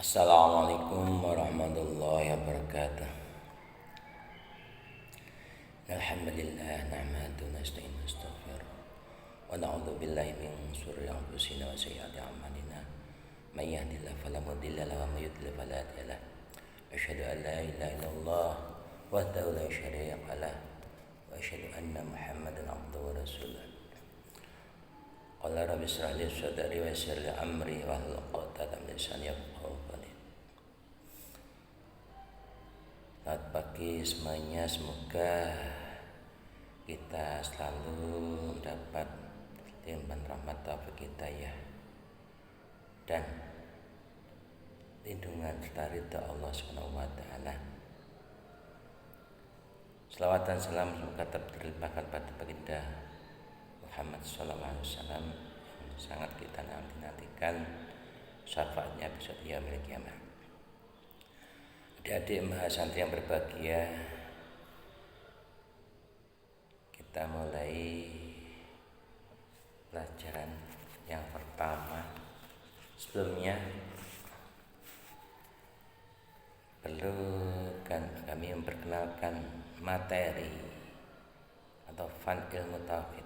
Assalamualaikum warahmatullahi wabarakatuh. Alhamdulillah nahmaduhu wa nasta'inuhu wa nastaghfiruh wa na'udzu billahi min shururi anfusina wa sayyiati a'malina. May yahdihillahu fala mudilla lahu wa may yudlil fala hadiya lahu. Asyhadu an la ilaha illallah wahdahu la syarika lahu wa asyhadu anna Muhammadan abduhu wa rasuluh. Qala rabbi shrah li sadri wa yassir li amri wahlul 'uqdatam min lisani yafqahu qawli. Selamat pagi semuanya, semoga kita selalu mendapat limpahan rahmat taufik hidayah dan lindungan serta ridha Allah Subhanahu wa taala. Selawat dan salam semoga tetap terlimpahkan pada baginda Muhammad sallallahu alaihi wasallam yang sangat kita nantikan syafaatnya besok yaumil qiyamah. Adik-adik mahasantri yang berbahagia, kita mulai pelajaran yang pertama. Sebelumnya perlu kami memperkenalkan materi atau fan ilmu tauhid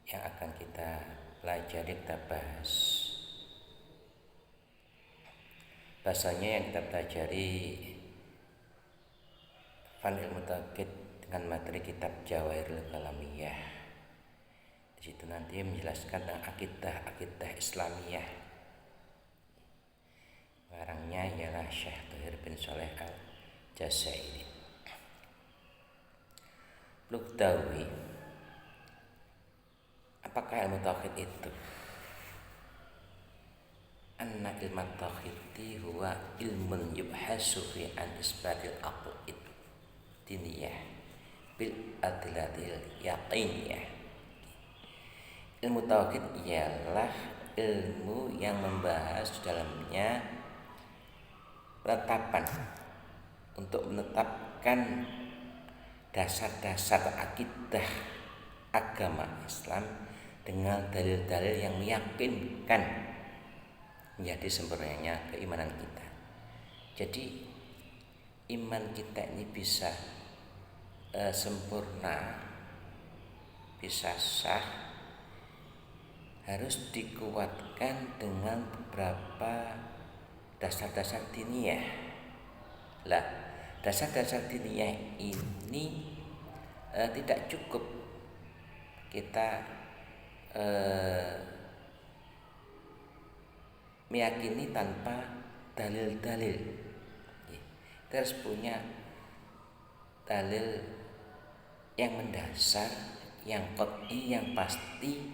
yang akan kita pelajari, kita bahas. Bahasanya yang kita pelajari fan ilmu tauhid dengan materi kitab Jawahirul Kalamiyah. Di situ nanti menjelaskan tentang akidah Islamiyah. Barangnya ialah Syekh Thohir bin Shaleh Al-Jazairi. Perlu ketahui, apakah ilmu tauhid itu? Anna ilmu tauhid huwa ilmun yubhasu fi an isbatil aqid diniyah bil adilatil yaqiniyah. Ilmu tauhid ialah ilmu yang membahas dalamnya penetapan untuk menetapkan dasar-dasar akidah agama Islam dengan dalil-dalil yang meyakinkan menjadi sempurnanya keimanan kita. Jadi iman kita ini bisa sempurna, bisa sah, harus dikuatkan dengan beberapa dasar-dasar diniyah. Lah, dasar-dasar diniyah ini tidak cukup kita meyakini tanpa dalil-dalil. Kita harus punya dalil yang mendasar, yang qat'i, yang pasti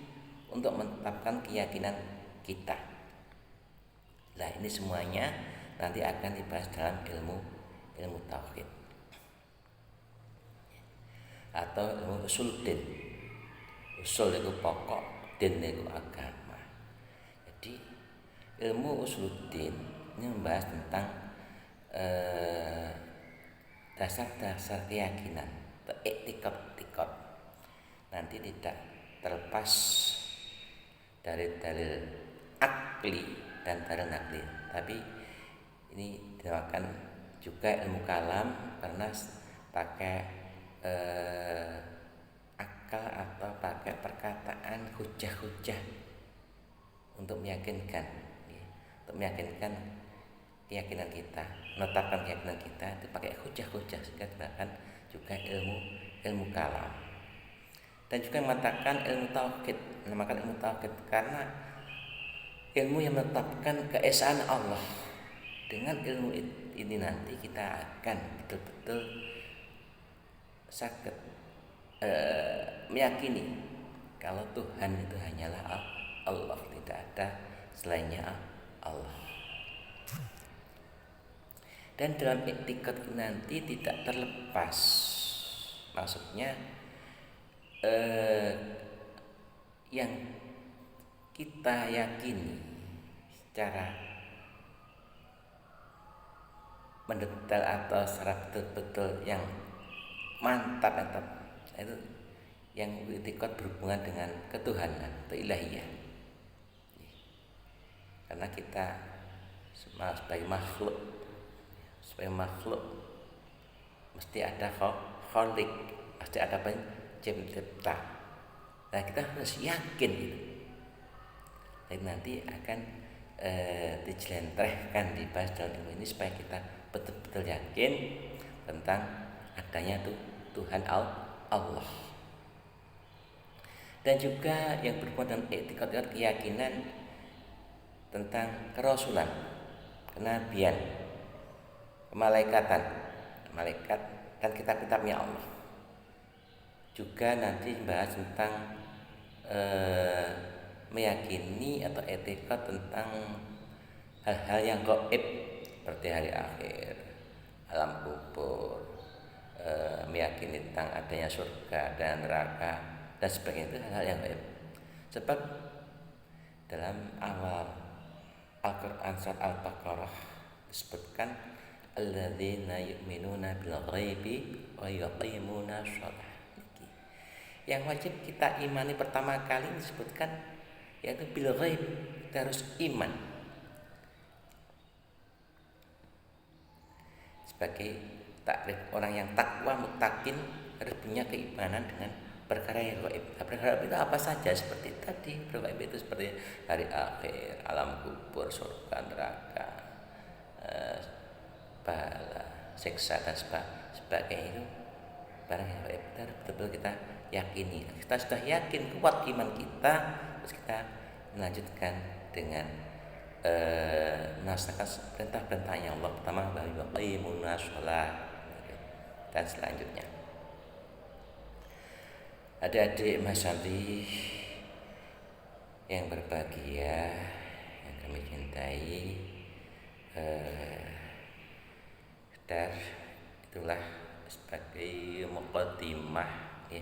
untuk menetapkan keyakinan kita. Nah, ini semuanya nanti akan dibahas dalam ilmu tauhid atau ilmu usul din. Usul itu pokok, din itu agama. Jadi ilmu usuluddin ini membahas tentang dasar-dasar keyakinan atau etikot. Nanti tidak terlepas dari dalil akli dan dalil nakli, tapi ini dinamakan juga ilmu kalam karena pakai akal atau pakai perkataan hujah-hujah untuk meyakinkan keyakinan kita, menetapkan keyakinan kita itu pakai hujah-hujah, sehingga digunakan juga ilmu kalam. Dan juga mengatakan ilmu tauhid, menamakan ilmu tauhid karena ilmu yang menetapkan keesaan Allah. Dengan ilmu ini nanti kita akan betul-betul sakit meyakini kalau Tuhan itu hanyalah Allah, tidak ada selainnya Allah. Dan dalam etikat nanti tidak terlepas, maksudnya yang kita yakini secara mendetail atau secara betul-betul yang mantap itu yang etikat berhubungan dengan ketuhanan atau ilahiyah. Karena kita sebagai makhluk, mesti ada kholik, mesti ada pencipta. Nah kita harus yakin itu. Dan nanti akan dijelentrehkan dibahas dalam ilmu ini supaya kita betul-betul yakin tentang adanya Tuhan Allah. Dan juga yang berhubungan dengan etikot keyakinan tentang kerasulan, kenabian, kemalaikat dan kitab-kitabnya Allah. Juga nanti bahas tentang meyakini atau etikot tentang hal-hal yang gaib seperti hari akhir, alam kubur, meyakini tentang adanya surga dan neraka dan sebagainya. Itu hal-hal yang gaib. Sebab dalam awal Al-Quran surat Al-Baqarah disebutkan alladzina yu'minuna bil ghaibi wa yuqimuna shalah. Yang wajib kita imani pertama kali disebutkan yaitu bil ghaib. Kita harus iman sebagai takrif orang yang takwa muttaqin, harus punya keimanan dengan perkara yang gaib. Perkara itu apa saja seperti tadi. Perkara itu seperti hari akhir, alam kubur, surga, neraka, pahala, siksa dan sebagainya. Itu barang yang gaib. Betul-betul kita yakini. Kita sudah yakin, kuat iman kita, terus kita melanjutkan dengan melaksanakan perintah-perintahnya Allah. Pertama bahwa yuqimuna shalah dan selanjutnya. Adik-adik Mas Andi yang berbahagia, yang kami cintai, dan itulah sebagai muqaddimah ya,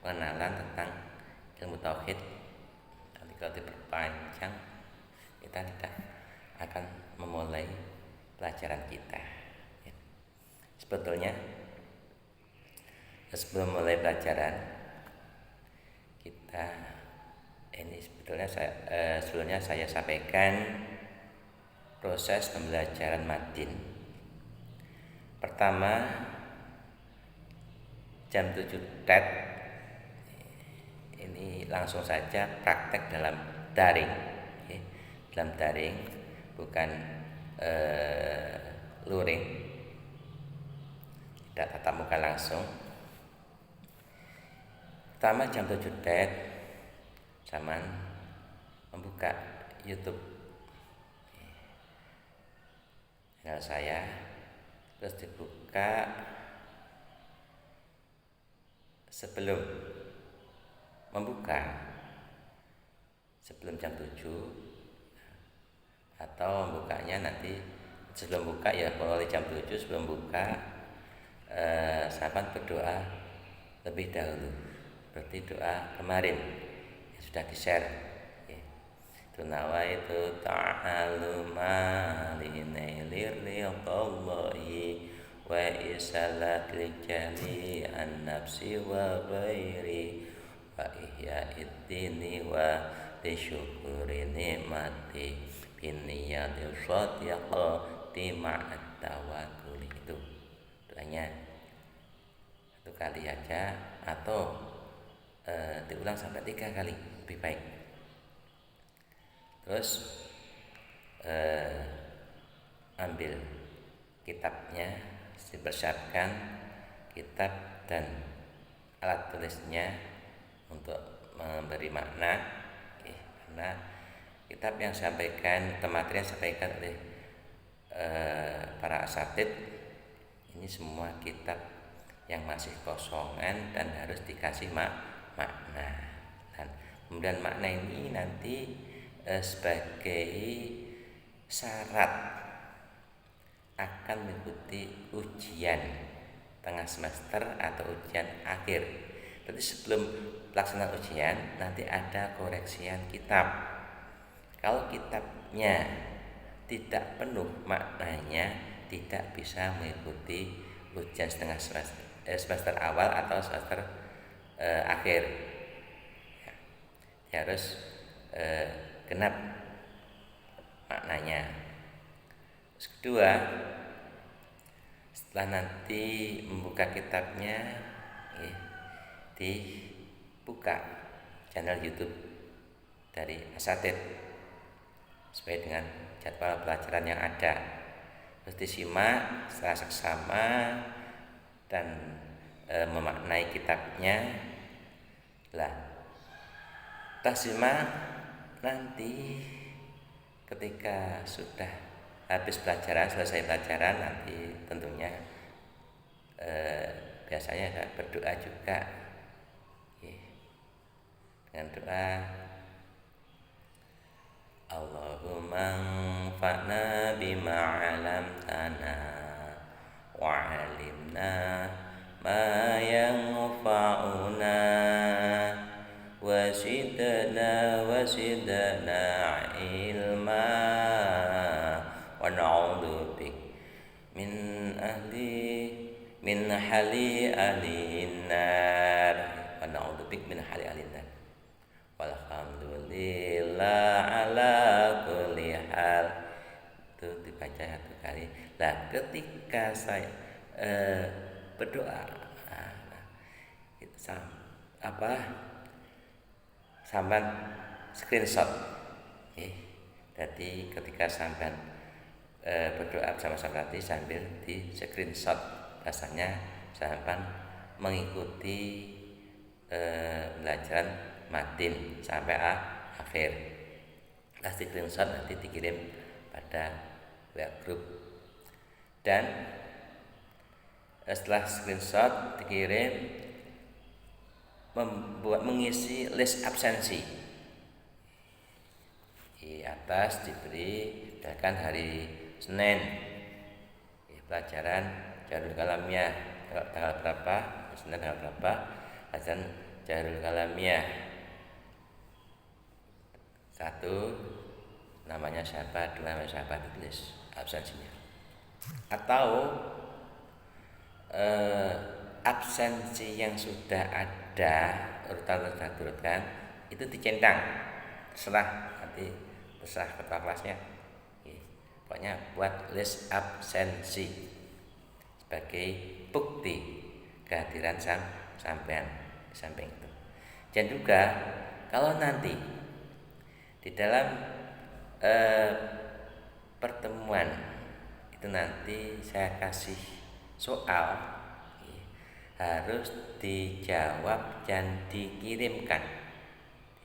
pengenalan tentang ilmu tauhid. Nanti kalau diperpanjang kita tidak akan memulai pelajaran kita ya. Sebetulnya sebelum mulai pelajaran kita ini sebetulnya saya sampaikan proses pembelajaran madin. Pertama jam 7 TET ini langsung saja praktek dalam daring ya. Dalam daring bukan luring, tidak tatap muka langsung. Pertama jam 7 TET zaman membuka YouTube channel saya, terus dibuka sebelum jam 7 atau membukanya nanti sebelum buka ya mulai jam 7 sebelum buka sahabat berdoa lebih dahulu seperti doa kemarin yang sudah di-share ya. Itu nawaitu ta'alu malinailir liqallahi wa isalat lijali an nafsi wa ghairi wa ihya'id-dini wa disyukuri nikmati binniyatil shadiqati ma'at tawakkuli. Itu doanya satu kali aja atau diulang sampai 3 kali lebih baik. Terus ambil kitabnya, dipersiapkan kitab dan alat tulisnya untuk memberi makna karena kitab yang sampaikan materi yang sampaikan oleh para asatid ini semua kitab yang masih kosongan dan harus dikasih makna. Dan kemudian makna ini nanti sebagai syarat akan mengikuti ujian tengah semester atau ujian akhir. Jadi sebelum pelaksanaan ujian nanti ada koreksian kitab. Kalau kitabnya tidak penuh maknanya, tidak bisa mengikuti ujian setengah semester awal atau semester akhir. Ya, harus genap maknanya. Kedua, setelah nanti membuka kitabnya, dibuka channel YouTube dari Asatid sesuai dengan jadwal pelajaran yang ada, terus disimak secara seksama dan memaknai kitabnya. Lah, kita simak nanti ketika sudah habis pelajaran, selesai pelajaran, nanti tentunya biasanya ada berdoa juga dengan doa Allahumma anfa'na bima 'allamtana wa 'allimna ma yanfa'una wa zidna ilma wa na'udzu bik min hali alinnar wa na'udzu bik min hali alinnar. Walhamdulillah ala kulli hal. Itu dibaca 1 kali. Nah, ketika saya berdoa, sampai screenshot. Jadi ketika sampai berdoa bersama-sama nanti sambil di screenshot, rasanya sampai mengikuti pelajaran matin sampai akhir. Nah, screenshot nanti dikirim pada WA group, dan setelah screenshot dikirim mengisi list absensi. Di atas diberi misalkan hari Senin pelajaran Jahrul Kalamiyah tanggal berapa, Senin tanggal berapa, pelajaran Jahrul Kalamiyah 1 namanya siapa, 2 namanya siapa, ditulis absensinya. Atau absensi yang sudah ada urutan itu dicentang, terserah nanti terserah ketua kelasnya. Pokoknya buat list absensi sebagai bukti kehadiran sampean di samping itu. Dan juga kalau nanti di dalam pertemuan itu nanti saya kasih soal, harus dijawab dan dikirimkan.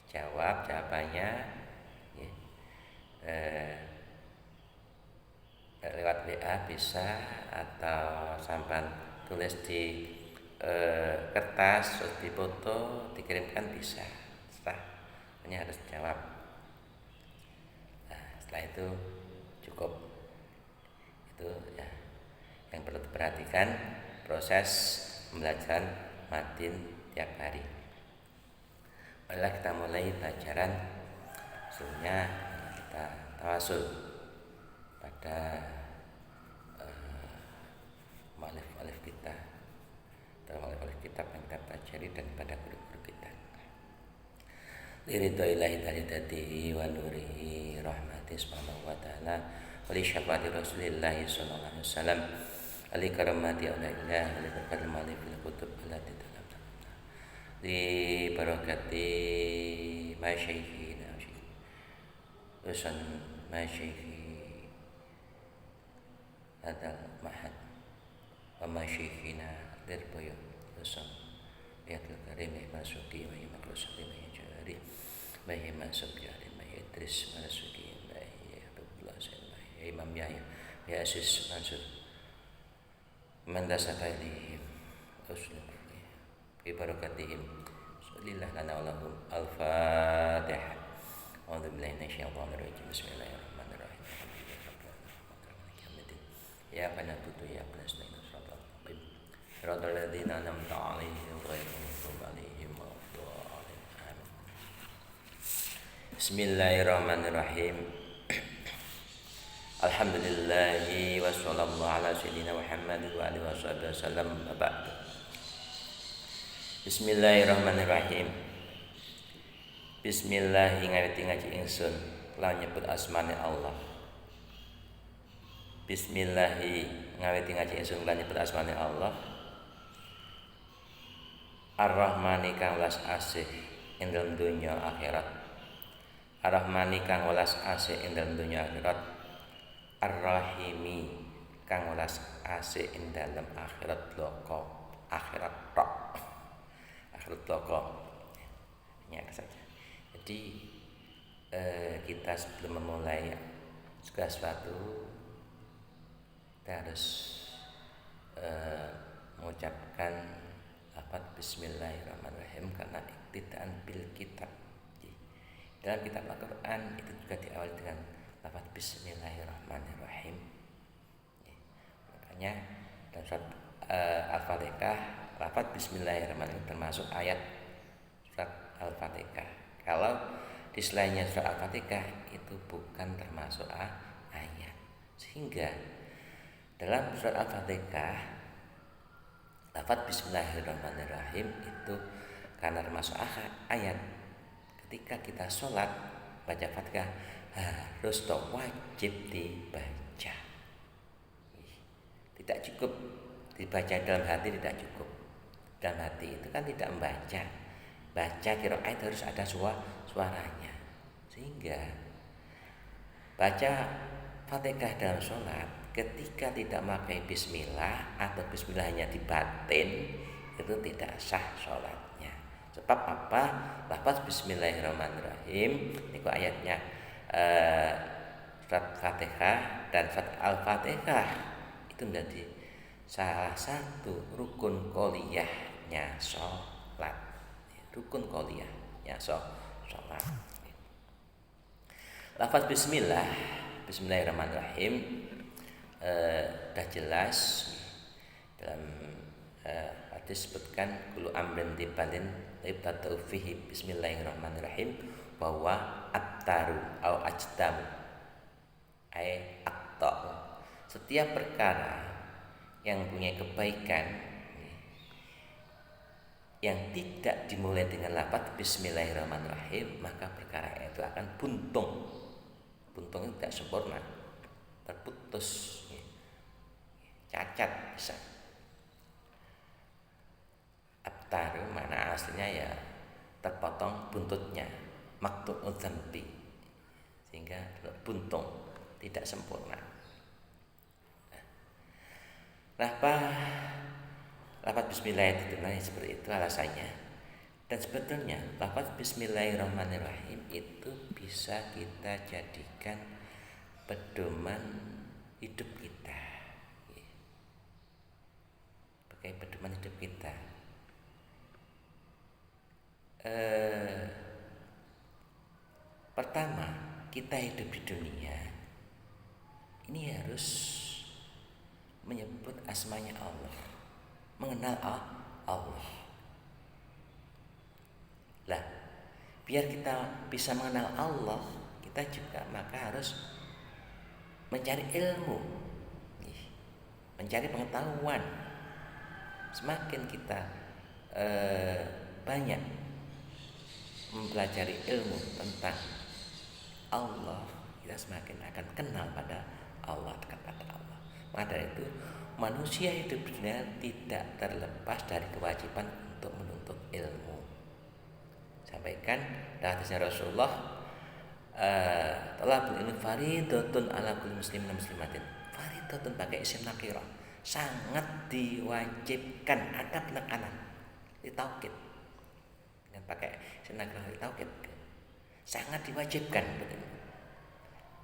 Dijawab jawabannya lewat WA bisa, atau sampai tulis di kertas terus dipoto dikirimkan bisa. Hanya harus dijawab. Nah, setelah itu cukup. Itu ya yang perlu diperhatikan proses pembelajaran matin tiap hari. Marilah kita mulai pelajaran. Sebelumnya kita tawasul pada mu'allif kita, mu'allif kitab yang kita pelajari, dan pada guru-guru kita. Liridhoillahi ta'ala wa nurihi rahmati subhanahu wa ta'ala wa li syafaati rasulillahi sallallahu alaihi wasallam ali karamati Allah ali berkatil mali fil kutub allati talamna li barakati masyaikhina usan masyaihi hadal mahad wa masyaikhina dirboyo usan yatul karim masuki wa maklusati wa jari wa masuk jari wa idris masuki wa abdullah wa imam yahya ya asis mansur mandasaka ilihim uslub fi barakatihim sallallahu lana wa lahum al-fatihah. A'udzu billahi minasyaitonir rajim. Bismillahirrahmanirrahim. Ya na'budu ya nasta'in siratal ladzina an'amta 'alaihim ghairil maghdubi 'alaihim waladdallin. Amin. Bismillahirrahmanirrahim. Alhamdulillahi wa sallallahu ala sayyidina Muhammad wa alihi wasallam. Ba'du. Bismillahirrahmanirrahim. Bismillah ngawiti ngaji ingsun lawan nyebut asmane Allah. Bismillahi ngawiti ngaji ingsun lan nyebut asmane Allah. Ar-Rahmani kang welas asih ing dalem donya akhirat. Ar-Rahmani kang welas asih ing dalem donya akhirat. Ar-Rahimi kang welas asih ing dalem akhirat loko. Akhirat tok. Akhirat loko. Hanya saja. Jadi kita sebelum memulai segala sesuatu kita harus mengucapkan lafaz Bismillahirrahmanirrahim karena iktidaan bil kitab. Dalam kitab Al-Quran itu juga diawali dengan lafaz Bismillahirrahmanirrahim. Makanya dalam surat Al-Fatihah lafaz Bismillahirrahmanirrahim termasuk ayat surat Al-Fatihah. Kalau di selainnya surat Al-Fatihah itu bukan termasuk ayat. Sehingga dalam surat Al-Fatihah lafaz Bismillahirrahmanirrahim itu karena termasuk ayat. Ketika kita sholat baca Fatihah harus wajib dibaca. Tidak cukup dibaca dalam hati, tidak cukup. Dalam hati itu kan tidak membaca. Baca qiraat harus ada suaranya. Sehingga baca Fatihah dalam sholat ketika tidak memakai bismillah atau bismillahnya di batin itu tidak sah sholatnya. Sebab apa? Lafaz Bismillahirrahmanirrahim itu ayatnya surat Fatihah dan surat Al-Fatihah itu menjadi salah satu rukun qauliyahnya sholat. Rukun qauliyahnya sholat. Lafaz Bismillahirrahmanirrahim sudah jelas dalam hadis sebutkan kullu amrin tibalin ibtada'u fihi bismillahirrahmanirrahim bahwa attaru au ajdamu ay aqta'u, setiap perkara yang punya kebaikan yang tidak dimulai dengan lafaz bismillahirrahmanirrahim maka perkara itu akan buntung itu tidak sempurna, terputus, cacat bisa. Abtaru mana aslinya ya terpotong buntutnya, maqtu'u dzambi, sehingga buntung tidak sempurna. Kenapa lafaz bismillah itu dimulai seperti itu alasannya? Dan sebetulnya lafaz bismillahirrahmanirrahim itu bisa kita jadikan pedoman hidup kita. Pakai pedoman hidup kita. Pertama, kita hidup di dunia ini harus menyebut asmanya Allah, mengenal Allah. Lah, biar kita bisa mengenal Allah, kita juga maka harus mencari ilmu, mencari pengetahuan. Semakin kita banyak mempelajari ilmu tentang Allah, kita semakin akan kenal pada Allah, dekat pada Allah. Maka dari itu manusia hidup di dunia tidak terlepas dari kewajiban untuk menuntut ilmu. Sampaikan dalam hadisnya Rasulullah, talabul ilmi fardhatun ala kulli muslimin wa muslimatin. Fardhatun pakai isim nakirah, sangat diwajibkan, ada penekanan di taukid. Dengan pakai isim nakirah di taukid, sangat diwajibkan betul.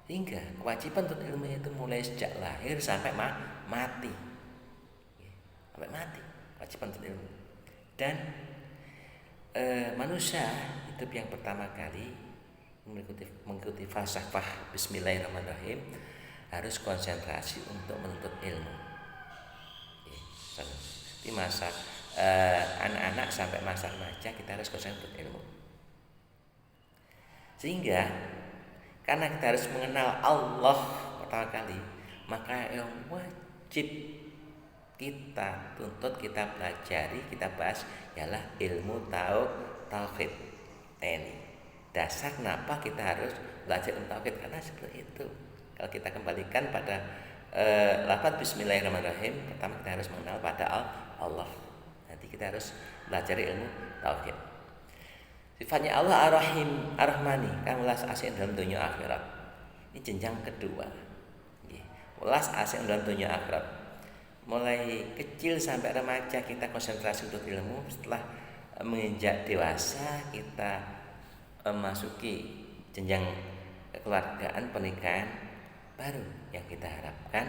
Hingga kewajiban untuk ilmu itu mulai sejak lahir sampai mati. Sampai mati kewajiban untuk ilmu. Dan manusia hidup yang pertama kali mengikuti falsafah Bismillahirrahmanirrahim harus konsentrasi untuk menuntut ilmu. Di masa anak-anak sampai masa remaja kita harus konsentrasi untuk ilmu. Sehingga karena kita harus mengenal Allah pertama kali, maka yang wajib kita tuntut, kita pelajari, kita bahas ialah ilmu tauhid. Ini dasar kenapa kita harus belajar ilmu tauhid, karena seperti itu. Kalau kita kembalikan pada lafaz bismillahirrahmanirrahim, pertama kita harus mengenal pada Allah. Nanti kita harus belajar ilmu tauhid. Sifatnya Allah Ar-Rahim Ar-Rahmani, kang welas asih dalam dunia akhirat. Ini jenjang kedua. Welas asih dalam dunia akhirat. Mulai kecil sampai remaja kita konsentrasi untuk ilmu. Setelah menginjak dewasa kita memasuki jenjang kekeluargaan, pernikahan, baru yang kita harapkan,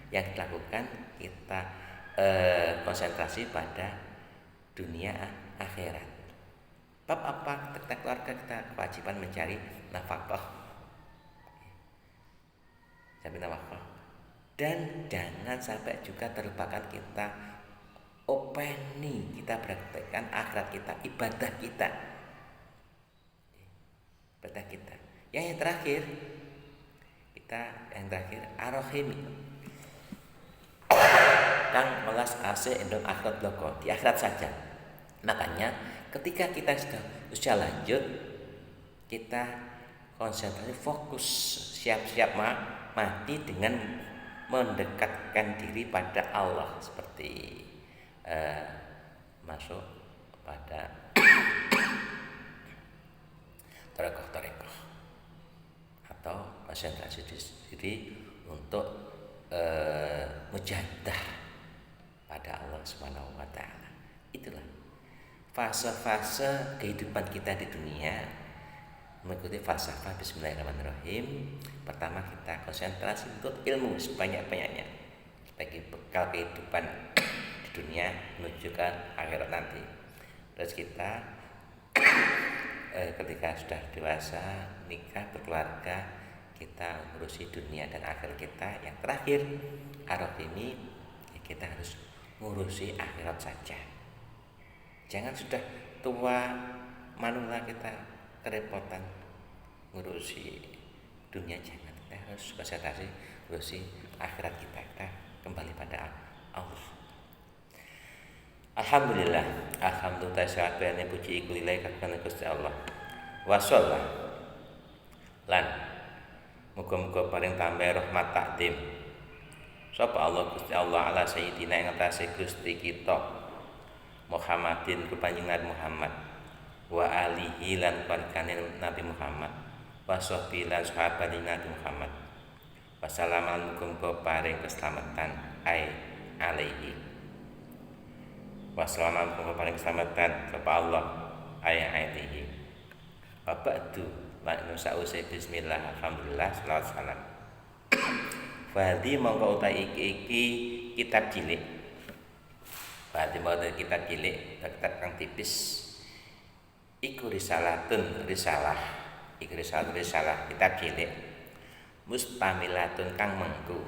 yang kita lakukan, kita konsentrasi pada dunia akhirat. Bab apa? Tentang keluarga kita kewajiban mencari nafkah, dan jangan sampai juga terlupakan kita openi, kita praktekkan akhirat kita, ibadah kita. Yang terakhir Ar-Rahim, kang melas ase endong akhirat bloko, di akhirat saja. Makanya ketika kita sudah usia lanjut, kita konsentrasi, fokus, siap-siap mati dengan mendekatkan diri pada Allah, seperti masuk pada tarekoh atau konsentrasi diri untuk mujahadah pada Allah Subhanahu wa taala. Itulah fase-fase kehidupan kita di dunia, mengikuti falsafah bismillahirrahmanirrahim. Pertama kita konsentrasi untuk ilmu sebanyak-banyaknya sebagai bekal kehidupan di dunia menuju ke akhirat nanti. Terus kita ketika sudah dewasa, nikah, berkeluarga, kita ngurusi dunia dan akhir kita. Yang terakhir araf ini, kita harus ngurusi akhirat saja. Jangan sudah tua manula kita kerepotan ngurusi dunia, jangan. Kita harus konsentrasi ngurusi akhirat kita kembali pada Allah. Alhamdulillah sakabehane puji iku lillahi kabehane Gusti Allah. Wa shollallahu lan muga-muga paring tambah rahmat takdim sapa Allah Gusti Allah ala sayyidina ing atase Gusti kita Muhammadin kepanjenengan Muhammad, wa alihi lan keluargane Nabi Muhammad, wa sahbihi lan sahabat Nabi Muhammad, wa salaman muga-muga paring keselamatan alaihi, wa salaman muga paring keselamatan kepada Allah alaihi. Wa ba'du lan sa'use bismillah alhamdulillah selawat salam. Fadhi mongko utai iki kitab cilik. Fadhi mongko kitab cilik, kitab kang tipis. Iku risalah kitab cilik. Mustamilatun kang mengku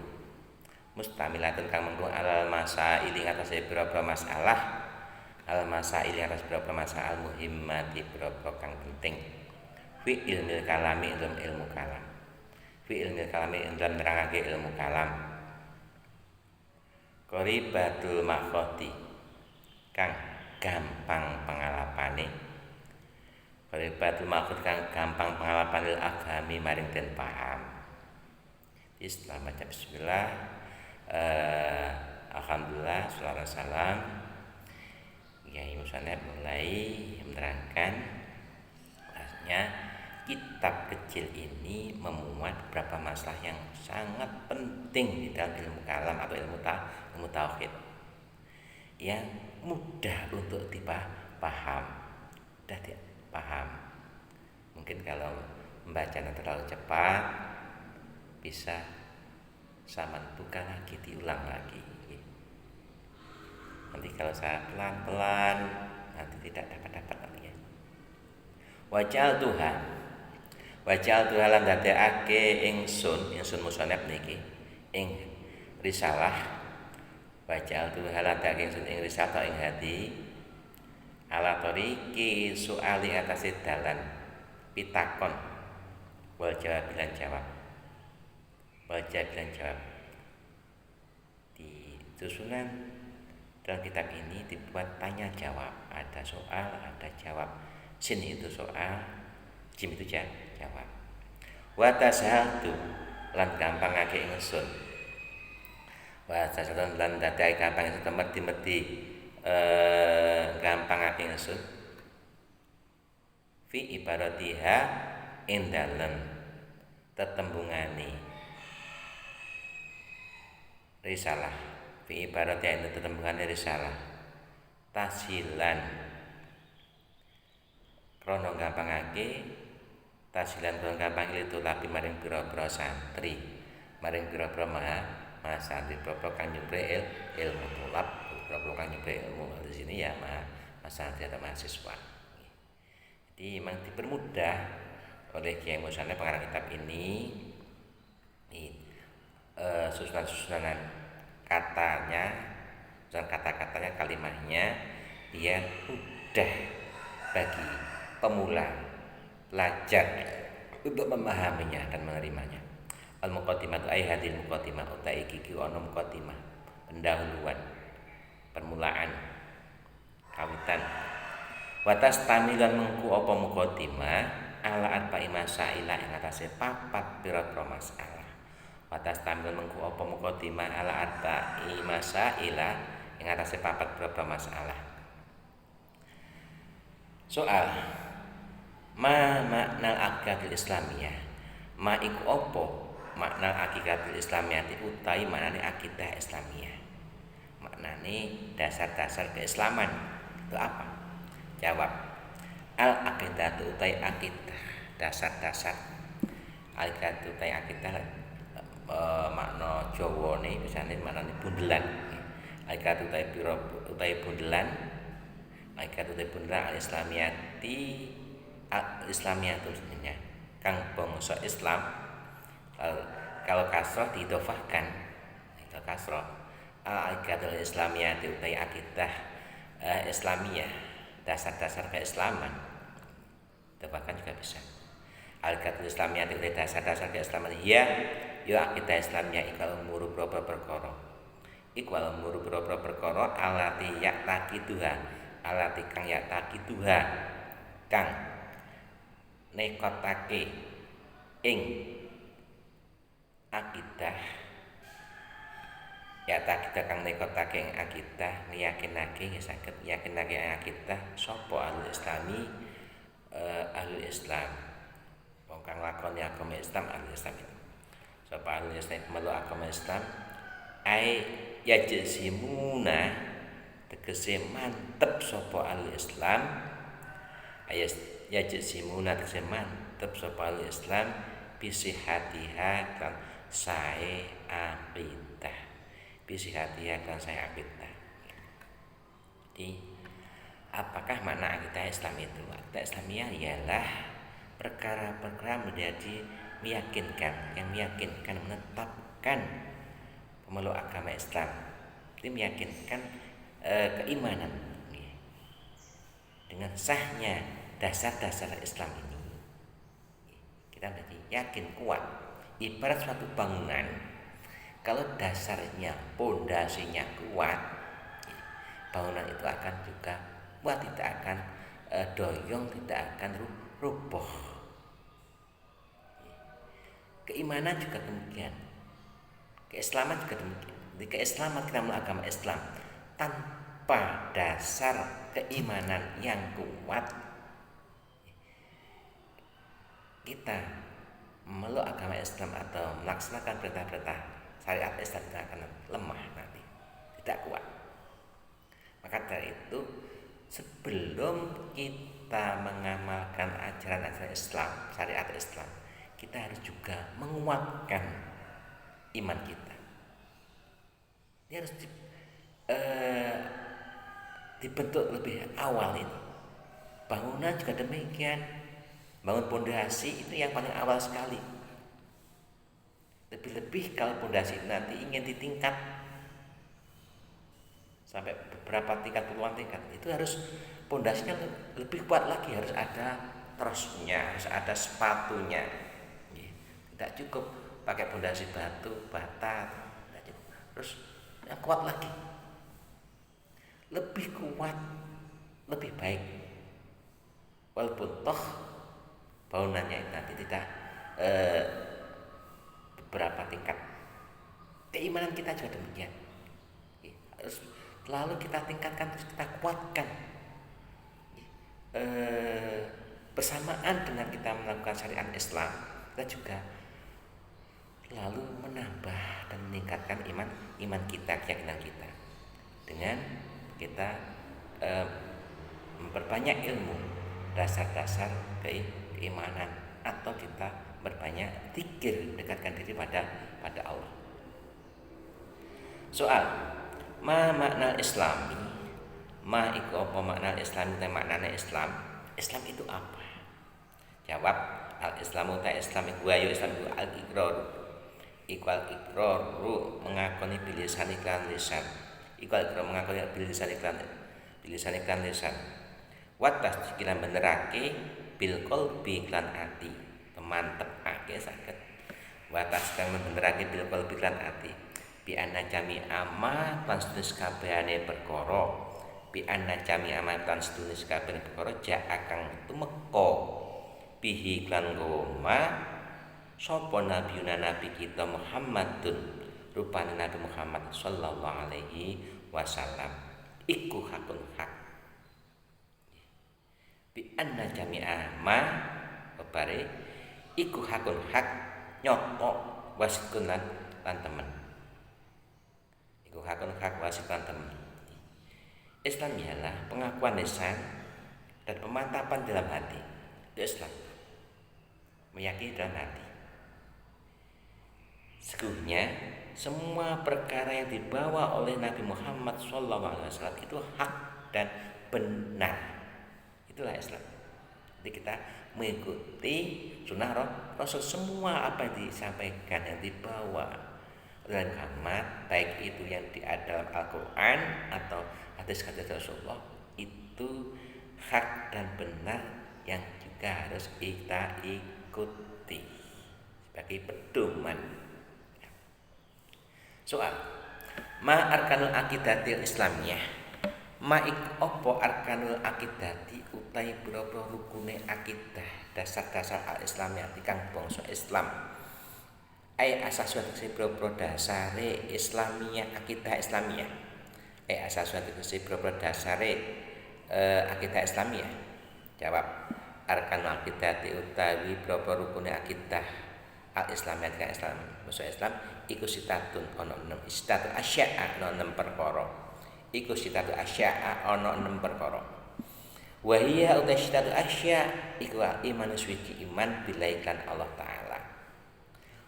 alal masail ing atase pira-pira masalah, al masail ing atase pira-pira masalah muhimmati pira-pira kang penting. Fi ilmil kalami ilmu kalam. Fi ilmil kalami dalam nerangake ilmu kalam. Qoribatul makhoti kang gampang pengalapane. Qoribatul makhoti kang gampang pengalapane agami maring den paham. Setelah baca bismillah, alhamdulillah, salawat salam, Kiai Musonef mulai menerangkan bahasanya kitab kecil ini memuat beberapa masalah yang sangat penting di dalam ilmu kalam atau ilmu tauhid yang mudah untuk dipaham. Mungkin kalau membacanya terlalu cepat bisa sama buka lagi, diulang lagi. Nanti kalau saya pelan-pelan nanti tidak dapat lagi. Wajal Tuhan lan dadekake ingsun musonef niki ing risalah. Wajal Tuhan lan dadekake ingsun ing risalah ing hati ala toriki soali atase dalan pitakon wal jawab lan jawab. Di susunan dalam kitab ini dibuat tanya jawab, ada soal, ada jawab. Sin itu soal, jim itu jawab. Wa tasahatu lan gampangake ingsun. wa sasaran lan dadi gampang itu meti-meti gampangake ingsun fi ibaratiha ing dalem tetembungane risalah fi ibaratiha ing tetembungane risalah tasilan krana gampangake tasilan krana gampang itu tapi maring pira-pira santri maring pira-pira santri pira-pira kang nyubre ilmu tulab pira-pira kang nyubre ilmu di sini ya santri atau mahasiswa. Jadi memang dipermudah oleh Kiai Musana pengarang kitab ini susunan katanya dan kata-katanya kalimahnya dia mudah bagi pemula pelajar untuk memahaminya dan menerimanya. Al-muqaddimatu ay hadil muqaddimah utai iki ana muqaddimah pendahuluan permulaan kawitan watas tamilan mengku apa muqaddimah ala arba'i masailah ing atase papat pira-pira masalah watas tamilan mengku apa muqaddimah ala arba'i masailah ing atase papat pira-pira masalah. Soal ma makna akidahul islamiyah ma iku apa makna akidahul islamiyah utai maknane akidah islamiyah maknane dasar-dasar keislaman itu apa? Jawab al aqidah utai akidah dasar-dasar akidah utai akidah makna Jawane misalnya maknane bundelan akidah utai pira utai bundelan akidah utai bundelan al-islamiyati al-islamiyatu sebenarnya kang bangsa Islam kalau kasroh diidhofahkan itu kasroh al-akidah al-islamiyati utai akidah islamiyah dasar-dasar keislaman bahkan juga bisa al-qatul islamiyah itu dasar-dasar keislaman ya akidah islamiyah iku umur berapa perkara iku umur berapa perkara alati yaktaki Tuhan alati kang yaktaki Tuhan kang nekotake ing akidah ya tak kita kang nekotake ing akidah yakinake ya saged yakinake akidah sapa ahlul islami ahlul islam wong kang lakoni agama Islam ahlul islam itu sapa ahlul islam melu agama Islam ai yajsimuna tegese mantep sapa ahlul islam ayas yajsimuna tegese mantep sapa ahlul islam bisihatiha kan sae aqidah bisi hati akan saya akidah. Jadi apakah makna akidah Islam itu? Akidah Islamiyah ialah perkara-perkara menjadi meyakinkan, menetapkan pemeluk agama Islam. Itu meyakinkan keimanan dengan sahnya dasar-dasar Islam ini. Kita menjadi yakin kuat. Ibarat suatu bangunan. Kalau dasarnya, pondasinya kuat, bangunan itu akan juga kuat, tidak akan doyong, tidak akan rubuh. Keimanan juga demikian, keislaman juga demikian. Di keislaman kita memeluk agama Islam tanpa dasar keimanan yang kuat, kita memeluk agama Islam atau melaksanakan perintah-perintah syariat Islam akan lemah nanti, tidak kuat. Maka dari itu sebelum kita mengamalkan ajaran-ajaran Islam, syariat Islam, kita harus juga menguatkan iman kita. Ini harus dibentuk lebih awal ini. Bangunan juga demikian. Bangun pondasi itu yang paling awal sekali. Lebih-lebih kalau pondasi nanti ingin ditingkat sampai beberapa tingkat, puluhan tingkat, itu harus pondasinya lebih kuat lagi, harus ada trosnya, harus ada sepatunya. Tidak cukup pakai pondasi batu, bata, tidak cukup. Terus yang kuat lagi, lebih kuat, lebih baik. Walaupun toh bangunannya nanti tidak beberapa tingkat Keimanan kita juga demikian. Harus selalu kita tingkatkan, terus kita kuatkan. Bersamaan dengan kita melakukan syariat Islam, kita juga lalu menambah dan meningkatkan iman kita, keyakinan kita dengan kita memperbanyak ilmu dasar-dasar keimanan, atau kita berbanyak zikir, dekatkan diri pada Allah. Soal makna Islami, iku apa makna Islam, dan maknanya Islam itu apa? Jawab, al-Islamu ta Islam iku ayo Islam iku al-iqrar. Iku al-iqraru mengakoni bilisan iklan lisan. Iku al-iqrar mengakoni bilisan iklan lisan. Wa tasdiqilan benerake bil qalbi iklan ati. Mantepake saged. Wa tasdiqilan benerake bil qalbi iklan ati. Bi anna jami'a ma tasdis kabehane perkara. Bi anna jami'a ma tasdis kabehane perkara ja kang tumeka bihi iklan goma sapa nabiyuna nabi kita Muhammadun, rupane Nabi Muhammad sallallahu alaihi wasallam iku hakun hak. Bi anna jami'a ma babare iku hakun hak nyoto wasikun lan temen. Iku hakun hak wasikun temen. Islam ialah pengakuan lisan dan pemantapan dalam hati. Itu Islam, meyakini dalam hati. Sesungguhnya semua perkara yang dibawa oleh Nabi Muhammad SAW itu hak dan benar. Itulah Islam. Jadi kita mengikuti sunnah Rasul, semua apa yang disampaikan, yang dibawa oleh Nabi Muhammad, baik itu yang di dalam Al-Quran atau hadis-hadis Rasulullah, itu hak dan benar yang juga harus kita ikuti sebagai pedoman. Soal ma arkanul aqidatil islamiyah, ma opo arkanul aqidati utai boro-boro rukune akidah, dasar-dasar al-islamiyah kang bangsa Islam. Ai asas tegese boro-boro dasare islamiyah, akidah islamiyah. Ai asas tegese boro-boro dasare akidah islamiyah. Jawab, arkanul aqidati utawi boro-boro rukune akidah al-islamiyah kang Islam bangsa Islam iku sitatun ana 6 sitatun asya'a ana 6 perkara. Iku sitatun asya'a ana 6 perkara. Wa hiya uta sitatun asya' iku iman suci iman billahi lan Allah taala.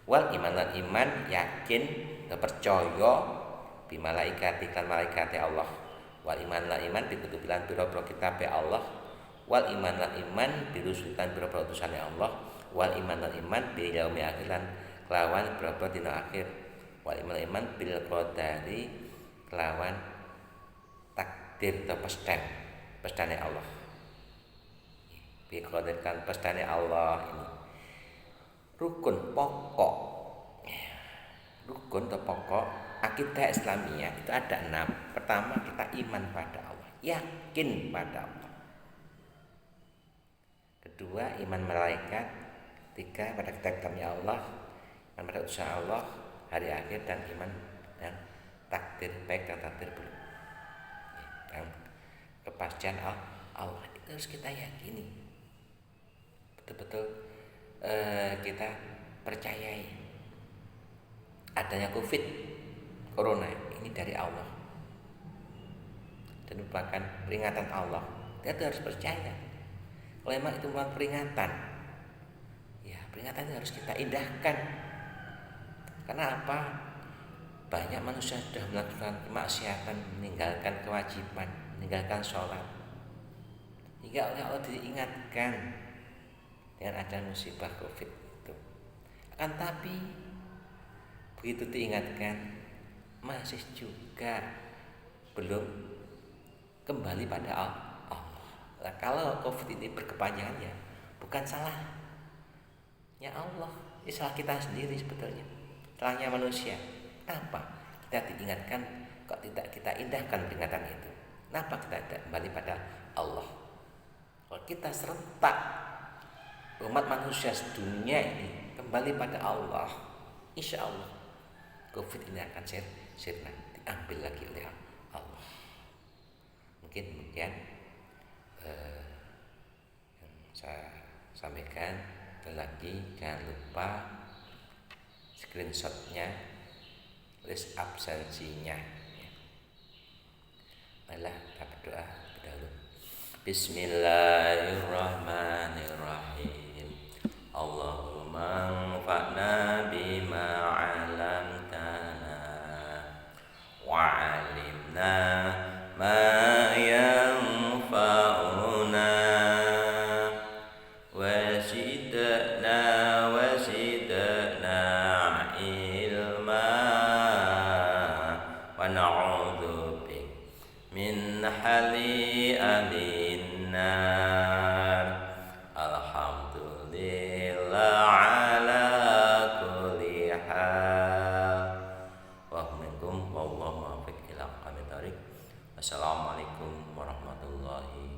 Wal iman lan iman yakin percaya bi malaikati kan malaikate Allah. Wal iman lan iman bi kutubilan pira-pira kitabe Allah. Wal iman lan iman bi rusulan pira-pira utusane Allah. Wal iman lan iman bi yaumil akhir lan kelawan berapa dina akhir. Wal iman bil qadari kelawan takdir atau pestane Allah. Bil qadari kan pestane Allah ini rukun pokok. Rukun atau pokok akidah Islamiyah itu ada 6. Pertama, kita iman pada Allah, yakin pada Allah. Kedua, iman malaikat. Tiga, pada kitab-kitabnya Allah, iman pada usaha Allah, hari akhir, dan iman dan takdir baik dan takdir buruk, dan kepastian Allah. Itu harus kita yakini, betul-betul kita percayai adanya corona ini dari Allah dan merupakan peringatan Allah. Kita harus percaya kalau memang itu merupakan peringatan, ya peringatan itu harus kita indahkan. Karena apa? Banyak manusia sudah melakukan kemaksiatan, meninggalkan kewajiban, meninggalkan sholat, hingga oleh Allah diingatkan dengan ada musibah COVID itu. Akan tapi begitu diingatkan, masih juga belum kembali pada Allah. Nah, kalau COVID ini berkepanjangan, ya bukan salahnya Allah, ini salah kita sendiri sebetulnya, salahnya manusia. Kenapa kita diingatkan kok tidak kita indahkan peringatan itu? Kenapa kita tidak kembali pada Allah? Kalau kita serentak umat manusia sedunia ini kembali pada Allah, insya Allah COVID ini akan sirna, diambil lagi oleh Allah. Mungkin demikian yang saya sampaikan. Lagi jangan lupa screenshotnya, list absensinya. Marilah kita berdoa dahulu. Bismillahirrahmanirrahim. Allahumma anfa'na bima 'allamtana wa 'allimna ma yanfa'una wa zidna ilma wa na'udzu min hali alinnar. Alhamdulillah ala kulli hal. Wa minkum wallahu muwaffiq ila aqwamit thoriq. Wassalamualaikum warahmatullahi